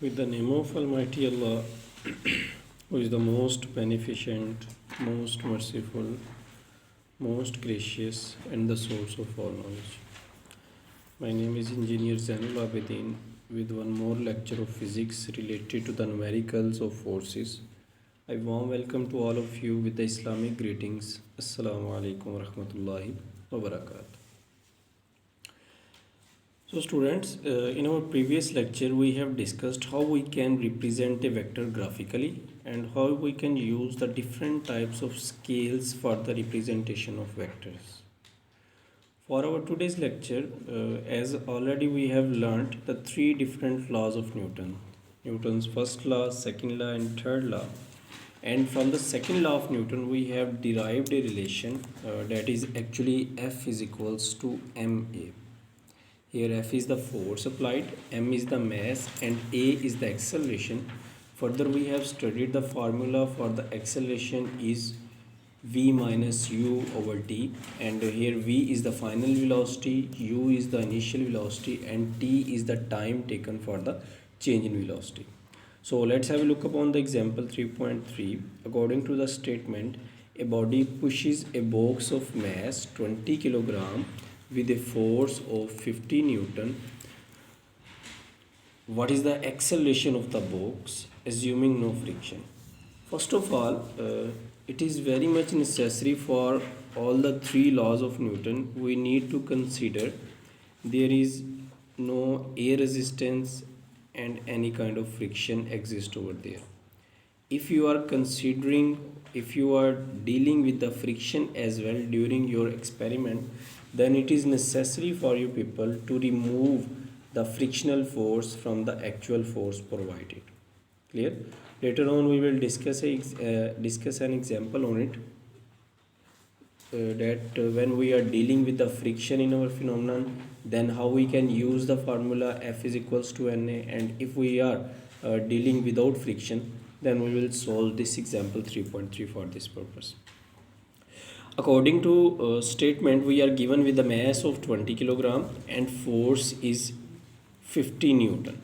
With the name of Almighty Allah, who is the most beneficent, most merciful, most gracious, and the source of all knowledge. My name is Engineer Zainul Abedin with one more lecture of physics related to the numericals of forces. I warm welcome to all of you with the Islamic greetings. Assalamu alaikum wa rahmatullahi wa barakatuh. So students, in our previous lecture we have discussed how we can represent a vector graphically and how we can use the different types of scales for the representation of vectors. For our today's lecture, as already we have learnt the three different laws of Newton. Newton's first law, second law and third law. And from the second law of Newton we have derived a relation that is actually F is equals to ma. Here F is the force applied, m is the mass and a is the acceleration. Further we have studied the formula for the acceleration is v minus u over t, and here v is the final velocity, u is the initial velocity and t is the time taken for the change in velocity. So let's have a look upon the example 3.3. According to the statement, a body pushes a box of mass 20 kg with a force of 50 Newton. What is the acceleration of the box assuming no friction? First of all, it is very much necessary for all the three laws of Newton. We need to consider there is no air resistance and any kind of friction exists over there. If you are dealing with the friction as well during your experiment, then it is necessary for you people to remove the frictional force from the actual force provided. Clear? Later on we will discuss an example on it, that when we are dealing with the friction in our phenomenon, then how we can use the formula F is equals to Na, and if we are dealing without friction, then we will solve this example 3.3 for this purpose. According to statement, we are given with the mass of 20 kg and force is 50 Newton.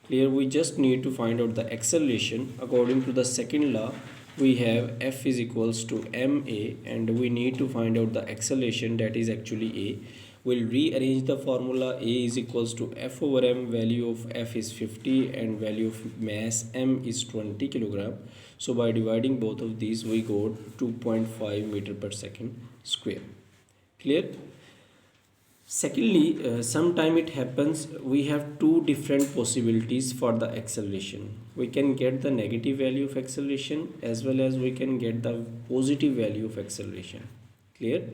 Here we just need to find out the acceleration. According to the second law, we have F is equals to ma and we need to find out the acceleration, that is actually a. We'll rearrange the formula. A is equals to F over m, value of F is 50 and value of mass m is 20 kg. So by dividing both of these we got 2.5 meter per second square. Clear? Secondly, sometime it happens we have two different possibilities for the acceleration. We can get the negative value of acceleration as well as we can get the positive value of acceleration. Clear?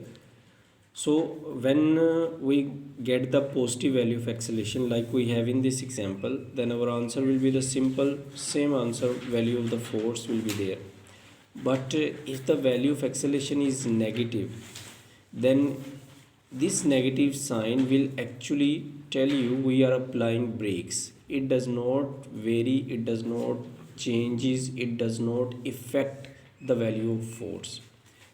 So when we get the positive value of acceleration like we have in this example, then our answer will be the simple same answer, value of the force will be there. But if the value of acceleration is negative, then this negative sign will actually tell you we are applying brakes. It does not vary, it does not changes, it does not affect the value of force.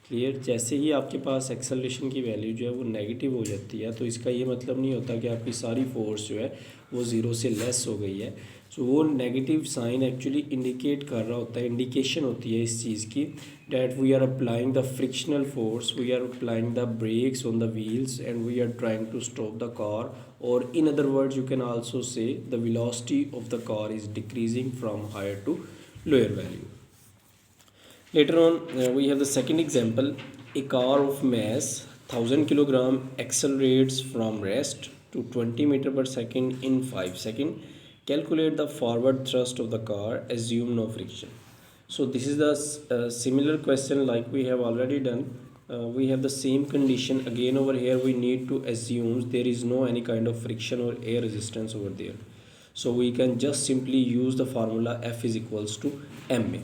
Clear? जैसे ही आपके पास acceleration की value जो है वो negative हो जाती है, तो इसका ये मतलब नहीं होता कि आपकी सारी फोर्स जो है वो ज़ीरो से लेस हो गई है. सो वो नेगेटिव साइन एक्चुअली इंडिकेट कर रहा होता है, इंडिकेशन होती है इस चीज़ की, that we are applying the frictional force, we are applying the brakes on the wheels and we are trying to stop the car, और in other words you can also say the velocity of the car is decreasing from higher to lower value. Later on, we have the second example. A car of mass 1000 kg accelerates from rest to 20 meter per second in 5 seconds. Calculate the forward thrust of the car. Assume no friction. So this is the similar question like we have already done. We have the same condition again over here. We need to assume there is no any kind of friction or air resistance over there. So we can just simply use the formula F is equals to ma.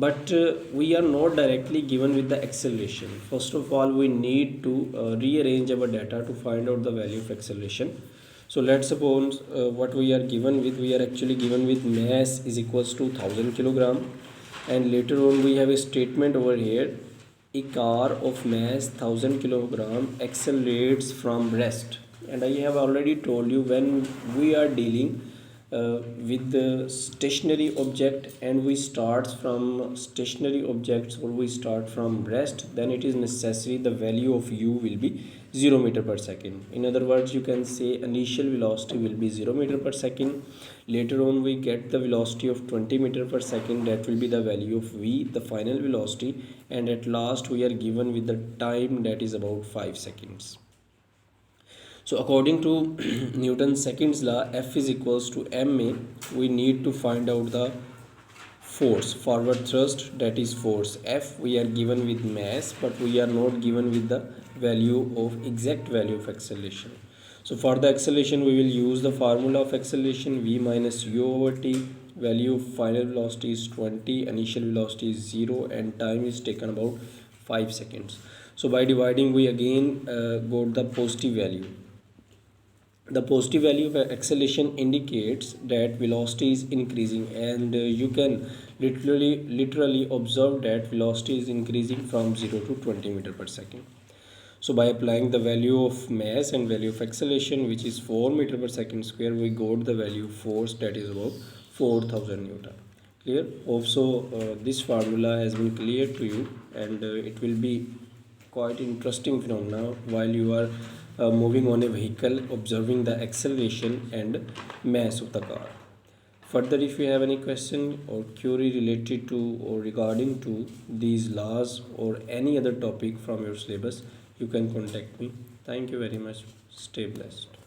But we are not directly given with the acceleration. First of all, we need to rearrange our data to find out the value of acceleration. So let's suppose what we are given with, we are actually given with mass is equals to 1000 kg, and later on we have a statement over here, a car of mass 1000 kg accelerates from rest. And I have already told you, when we are dealing with the stationary object, and we start from stationary objects, or we start from rest, then it is necessary the value of u will be 0 meter per second. In other words, you can say initial velocity will be 0 meter per second. Later on we get the velocity of 20 meter per second, that will be the value of v, the final velocity, and at last we are given with the time, that is about 5 seconds. So according to Newton's second law, F is equals to ma, we need to find out the force, forward thrust, that is force F. We are given with mass, but we are not given with the value of exact value of acceleration. So for the acceleration we will use the formula of acceleration, v minus u over t. Value of final velocity is 20, initial velocity is 0, and time is taken about 5 seconds. So by dividing we again got the positive value. The positive value of acceleration indicates that velocity is increasing, and you can literally observe that velocity is increasing from 0 to 20 meter per second. So by applying the value of mass and value of acceleration, which is 4 meter per second square, we got the value of force, that is about 4000 newton. Clear? Also this formula has been clear to you, and it will be quite interesting phenomena while you are moving on a vehicle, observing the acceleration and mass of the car. Further, if you have any question or query related to or regarding to these laws or any other topic from your syllabus, you can contact me. Thank you very much. Stay blessed.